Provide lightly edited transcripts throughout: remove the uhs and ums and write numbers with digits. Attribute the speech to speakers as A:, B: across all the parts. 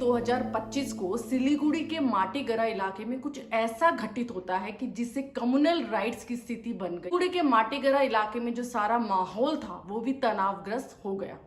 A: 2025 को सिलीगुड़ी के माटीगरा इलाके में कुछ ऐसा घटित होता है कि जिससे कम्युनल राइट्स की स्थिति बन गई। सिलीगुड़ी के माटीगरा इलाके में जो सारा माहौल था वो भी तनावग्रस्त हो गया।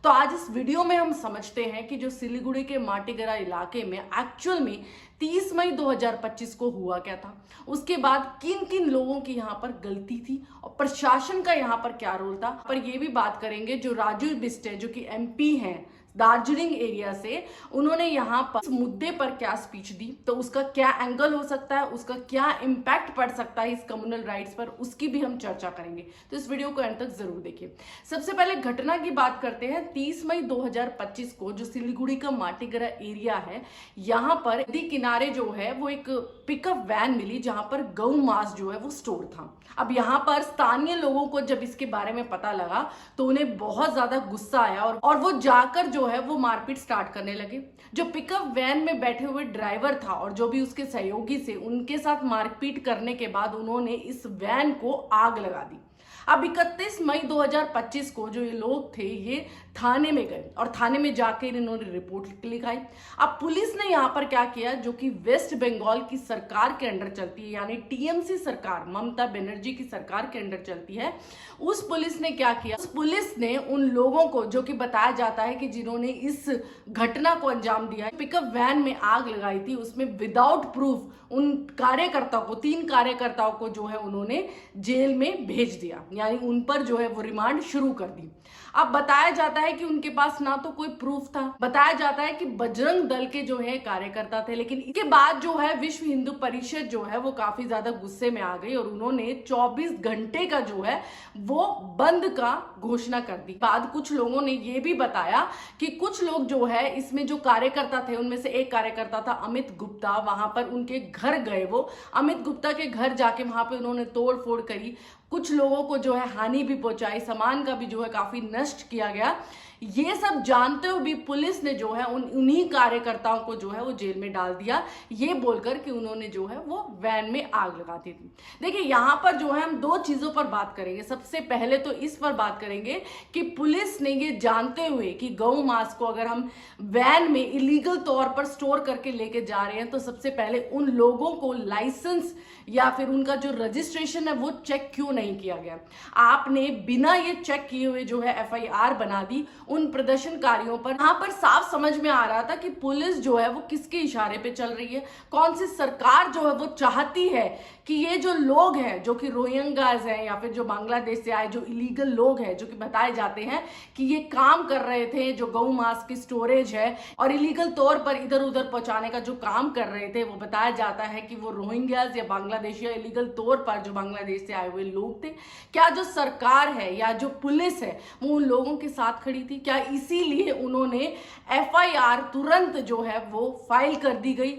A: तो आज इस वीडियो में हम समझते हैं कि जो सिलीगुड़ी के माटीगरा इलाके में एक्चुअल में 30 मई 2025 को हुआ क्या था, उसके बाद किन किन लोगों की यहाँ पर गलती थी और प्रशासन का यहाँ पर क्या रोल था। पर ये भी बात करेंगे जो राजू बिस्ट है, जो कि एमपी हैं दार्जिलिंग एरिया से, उन्होंने यहाँ पर इस मुद्दे पर क्या स्पीच दी, तो उसका क्या एंगल हो सकता है, उसका क्या इम्पैक्ट पड़ सकता है इस कम्युनल राइट्स पर, उसकी भी हम चर्चा करेंगे। तो इस वीडियो को अंत तक जरूर देखिए। सबसे पहले घटना की बात करते हैं। 30 मई 2025 को जो सिलीगुड़ी का माटीगरा एरिया है, यहाँ पर नदी किनारे जो है वो एक पिकअप वैन मिली जहां पर गौ मांस जो है वो स्टोर था। अब यहाँ पर स्थानीय लोगों को जब इसके बारे में पता लगा तो उन्हें बहुत ज्यादा गुस्सा आया और वो जाकर जो है वो मारपीट स्टार्ट करने लगे। जो पिकअप वैन में बैठे हुए ड्राइवर था और जो भी उसके सहयोगी से, उनके साथ मारपीट करने के बाद उन्होंने इस वैन को आग लगा दी। अब 31 मई 2025 को जो ये लोग थे ये थाने में गए और थाने में जाके इन्होंने रिपोर्ट लिखाई। अब पुलिस ने यहाँ पर क्या किया, जो कि वेस्ट बंगाल की सरकार के अंडर चलती है, यानी टीएमसी सरकार, ममता बनर्जी की सरकार के अंडर चलती है, उस पुलिस ने क्या किया, उस पुलिस ने उन लोगों को, जो कि बताया जाता है कि जिन्होंने इस घटना को अंजाम दिया, पिकअप वैन में आग लगाई थी, उसमें विदाउट प्रूफ उन कार्यकर्ताओं को, 3 कार्यकर्ताओं को जो है उन्होंने जेल में भेज दिया, यानी उन पर जो है वो रिमांड शुरू कर दी। अब बताया जाता है कि उनके पास ना तो कोई प्रूफ था, बताया जाता है कि बजरंग दल के जो है कार्यकर्ता थे, लेकिन इसके बाद जो है विश्व हिंदू परिषद जो है वो काफी ज्यादा गुस्से में आ गई और उन्होंने 24 घंटे का जो है वो बंद का घोषणा कर दी। बाद कुछ लोगों ने ये भी बताया कि कुछ लोग जो है इसमें जो कार्यकर्ता थे, उनमें से एक कार्यकर्ता था अमित गुप्ता, वहां पर उनके घर गए। वो अमित गुप्ता के घर जाके वहां पे उन्होंने तोड़ फोड़ करी, कुछ लोगों को जो है हानि भी पहुंचाई, सामान का भी जो है काफी नष्ट किया गया। ये सब जानते हुए भी पुलिस ने जो है उन्हीं कार्यकर्ताओं को जो है वो जेल में डाल दिया, ये बोलकर कि उन्होंने जो है वो वैन में आग लगा दी थी। देखिए यहाँ पर जो है हम 2 चीजों पर बात करेंगे। सबसे पहले तो इस पर बात करेंगे कि पुलिस ने ये जानते हुए कि गौ मांस को अगर हम वैन में इलीगल तौर पर स्टोर करके लेके जा रहे हैं, तो सबसे पहले उन लोगों को लाइसेंस या फिर उनका जो रजिस्ट्रेशन है वो चेक क्यों नहीं किया गया। आपने बिना ये चेक किए हुए जो है एफआईआर बना दी उन प्रदर्शनकारियों पर। यहाँ पर साफ समझ में आ रहा था कि पुलिस जो है वो किसके इशारे पे चल रही है, कौन सी सरकार जो है वो चाहती है कि ये जो लोग हैं, जो कि रोहिंग्याज हैं या फिर जो बांग्लादेश से आए जो इलीगल लोग हैं, जो कि बताए जाते हैं कि ये काम कर रहे थे, जो गौ मांस की स्टोरेज है और इलीगल तौर पर इधर उधर पहुंचाने का जो काम कर रहे थे, वो बताया जाता है कि वो रोहिंग्याज या बांग्लादेशी या इलीगल तौर पर जो बांग्लादेश से आए हुए लोग थे। क्या जो सरकार है या जो पुलिस है वो उन लोगों के साथ खड़ी थी? क्या इसीलिए उन्होंने एफआईआर तुरंत जो है वो फाइल कर दी गई?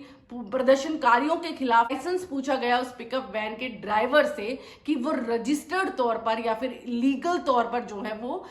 A: प्रदर्शनकारियों के खिलाफ लाइसेंस पूछा गया उस पिकअप वैन के ड्राइवर से कि वो रजिस्टर्ड तौर पर या फिर लीगल तौर पर जो है वो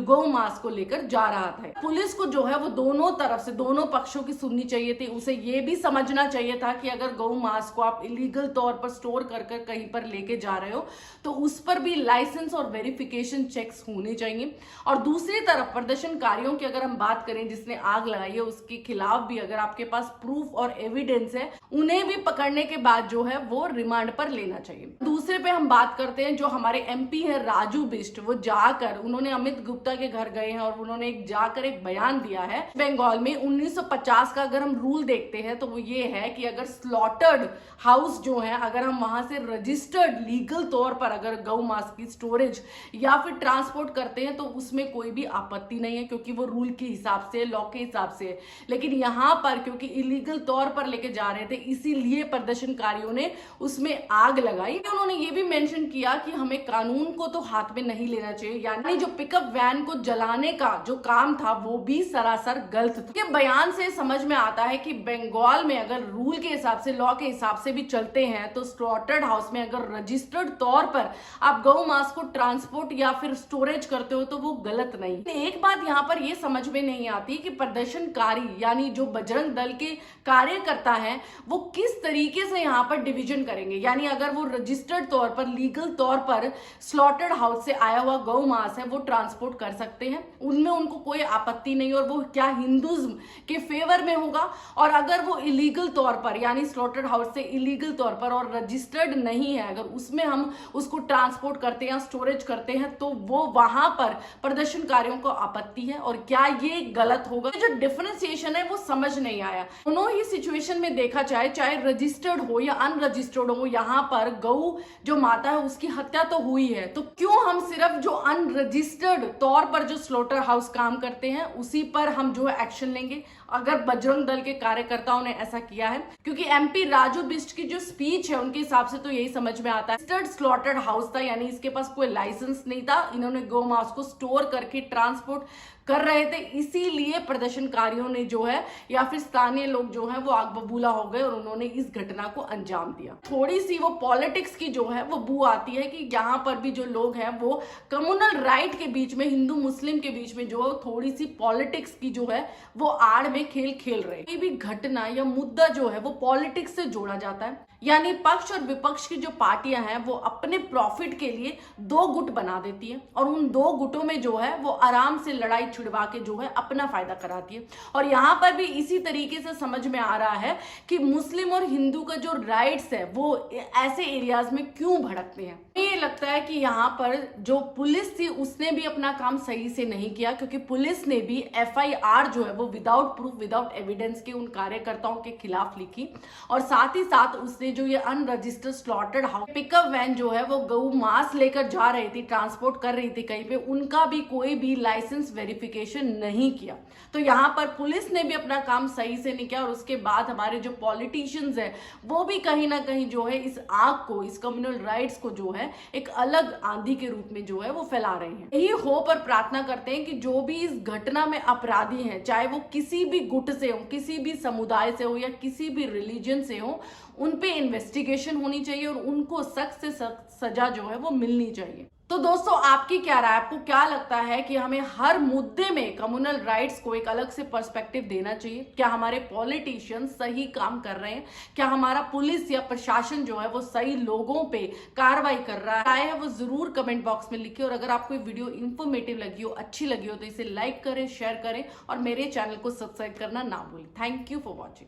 A: गौ मांस को लेकर जा रहा था। पुलिस को जो है वो दोनों तरफ से, दोनों पक्षों की सुननी चाहिए थी। उसे ये भी समझना चाहिए था कि अगर गौ मांस को आप इलीगल तौर पर स्टोर कर कहीं पर लेके जा रहे हो तो उस पर भी लाइसेंस और वेरिफिकेशन चेक्स होने चाहिए। और दूसरी तरफ प्रदर्शनकारियों की अगर हम बात करें, जिसने आग लगाई है, उसके खिलाफ भी अगर आपके पास प्रूफ और एविडेंस है, उन्हें भी पकड़ने के बाद जो है वो रिमांड पर लेना चाहिए। दूसरे पे हम बात करते हैं जो हमारे एमपी है राजू बिस्ट, वो जाकर उन्होंने अमित गुप्ता के घर गए हैं और उन्होंने जाकर एक बयान दिया है। बंगाल में 1950 का अगर हम रूल देखते हैं तो वो ये है कि अगर स्लॉटर्ड हाउस जो है, अगर हम वहां से रजिस्टर्ड लीगल तौर पर अगर गौ मांस की स्टोरेज या फिर ट्रांसपोर्ट करते हैं तो उसमें कोई भी आपत्ति नहीं है, क्योंकि वो रूल के हिसाब से, लॉ के हिसाब से। लेकिन यहाँ पर क्योंकि इलीगल तौर पर लेके जा रहे थे, इसीलिए प्रदर्शनकारियों ने उसमें आग लगाई। उन्होंने ये भी मेंशन किया कि हमें कानून को तो हाथ में नहीं लेना चाहिए, यानी जो पिकअप वैन को जलाने का जो काम था वो भी सरासर गलत था। ये बयान से समझ में आता है कि बंगाल में अगर रूल के हिसाब से, लॉ के हिसाब से भी चलते हैं तो स्लॉटर्ड हाउस में अगर रजिस्टर्ड तौर पर आप गौ मांस को ट्रांसपोर्ट या फिर स्टोरेज करते हो तो वो गलत नहीं। एक बात यहाँ पर ये समझ में नहीं आती कि प्रदर्शनकारी यानी जो बजरंग दल के कार्यकर्ता है वो किस तरीके से यहाँ पर डिवीजन करेंगे। यानी अगर वो रजिस्टर्ड तौर पर, लीगल तौर पर स्लॉटर्ड हाउस से आया हुआ गौ मांस है वो ट्रांसपोर्ट कर सकते हैं, उनमें उनको कोई आपत्ति नहीं, और वो क्या हिंदुज्म के फेवर में होगा। और अगर वो इलीगल तौर पर, यानी स्लॉटर्ड हाउस से इलीगल तौर पर और रजिस्टर्ड नहीं है, अगर उसमें हम उसको ट्रांसपोर्ट करते हैं, स्टोरेज करते हैं, तो वो वहां पर प्रदर्शनकारियों को आपत्ति है। और क्या ये गलत होगा? जो डिफरेंशिएशन है वो समझ नहीं आया। दोनों ही सिचुएशन में देखा जाए, चाहे रजिस्टर्ड हो या अनरजिस्टर्ड हो, यहाँ पर गौ जो माता है उसकी हत्या तो हुई है, तो क्यों हम सिर्फ जो अनरजिस्टर्ड तौर पर जो स्लॉटर हाउस काम करते हैं उसी पर हम जो है एक्शन लेंगे? अगर बजरंग दल के कार्यकर्ताओं ने ऐसा किया है, क्योंकि एमपी राजू बिष्ट की जो स्पीच है उनके हिसाब से तो यही समझ में आता है, रजिस्टर्ड स्लॉटर्ड हाउस था, यानी इसके पास कोई लाइसेंस नहीं था, इन्होंने गौ मांस को स्टोर करके ट्रांसपोर्ट कर रहे थे, इसीलिए प्रदर्शनकारियों ने जो है या फिर स्थानीय लोग जो है वो आग बबूला हो गए और उन्होंने इस घटना को अंजाम दिया। थोड़ी सी वो पॉलिटिक्स की जो है वो बू आती है कि यहाँ पर भी जो लोग हैं वो कम्युनल राइट के बीच में, हिंदू मुस्लिम के बीच में जो है थोड़ी सी पॉलिटिक्स की जो है वो आड़ में खेल खेल रहे हैं। कोई भी घटना या मुद्दा जो है वो पॉलिटिक्स से जोड़ा जाता है, यानी पक्ष और विपक्ष की जो पार्टियां हैं वो अपने प्रॉफिट के लिए दो गुट बना देती है और उन दो गुटों में जो है वो आराम से लड़ाई छिड़वा के जो है अपना फायदा कराती है। और यहाँ पर भी इसी तरीके से समझ में आ रहा है कि मुस्लिम और हिंदू का जो राइट्स है वो ऐसे एरियाज में क्यों भड़कते हैं। ये लगता है कि यहाँ पर जो पुलिस थी उसने भी अपना काम सही से नहीं किया, क्योंकि पुलिस ने भी FIR जो है वो विदाउट प्रूफ, विदाउट एविडेंस के उन कार्यकर्ताओं के खिलाफ लिखी, और साथ ही साथ उसने जो ये unregistered slaughtered house pickup van जो है वो गौ मांस लेकर जा रही थी, ट्रांसपोर्ट कर रही थी कहीं पे, उनका भी कोई भी लाइसेंस वेरिफिकेशन नहीं किया। तो यहाँ पर पुलिस ने भी अपना काम सही से नहीं किया, और उसके बाद हमारे जो पॉलिटिशियंस है वो भी कहीं ना कहीं जो है इस आग को, इस कम्युनल राइट्स को जो है एक अलग आंधी के रूप में जो है वो फैला रहे हैं। यही होप और प्रार्थना करते हैं कि जो भी इस घटना में अपराधी हैं, चाहे वो किसी भी गुट से हो, किसी भी समुदाय से हो या किसी भी रिलीजन से हो, उन पे इन्वेस्टिगेशन होनी चाहिए और उनको सख्त से सख्त सजा जो है वो मिलनी चाहिए। तो दोस्तों, आपकी क्या राय? आपको क्या लगता है कि हमें हर मुद्दे में कम्युनल राइट्स को एक अलग से पर्सपेक्टिव देना चाहिए? क्या हमारे पॉलिटिशियंस सही काम कर रहे हैं? क्या हमारा पुलिस या प्रशासन जो है वो सही लोगों पे कार्रवाई कर रहा है? राय है वो जरूर कमेंट बॉक्स में लिखिए, और अगर आपको ये वीडियो इंफॉर्मेटिव लगी हो, अच्छी लगी हो, तो इसे लाइक करें, शेयर करें और मेरे चैनल को सब्सक्राइब करना ना भूलें। Thank you for watching.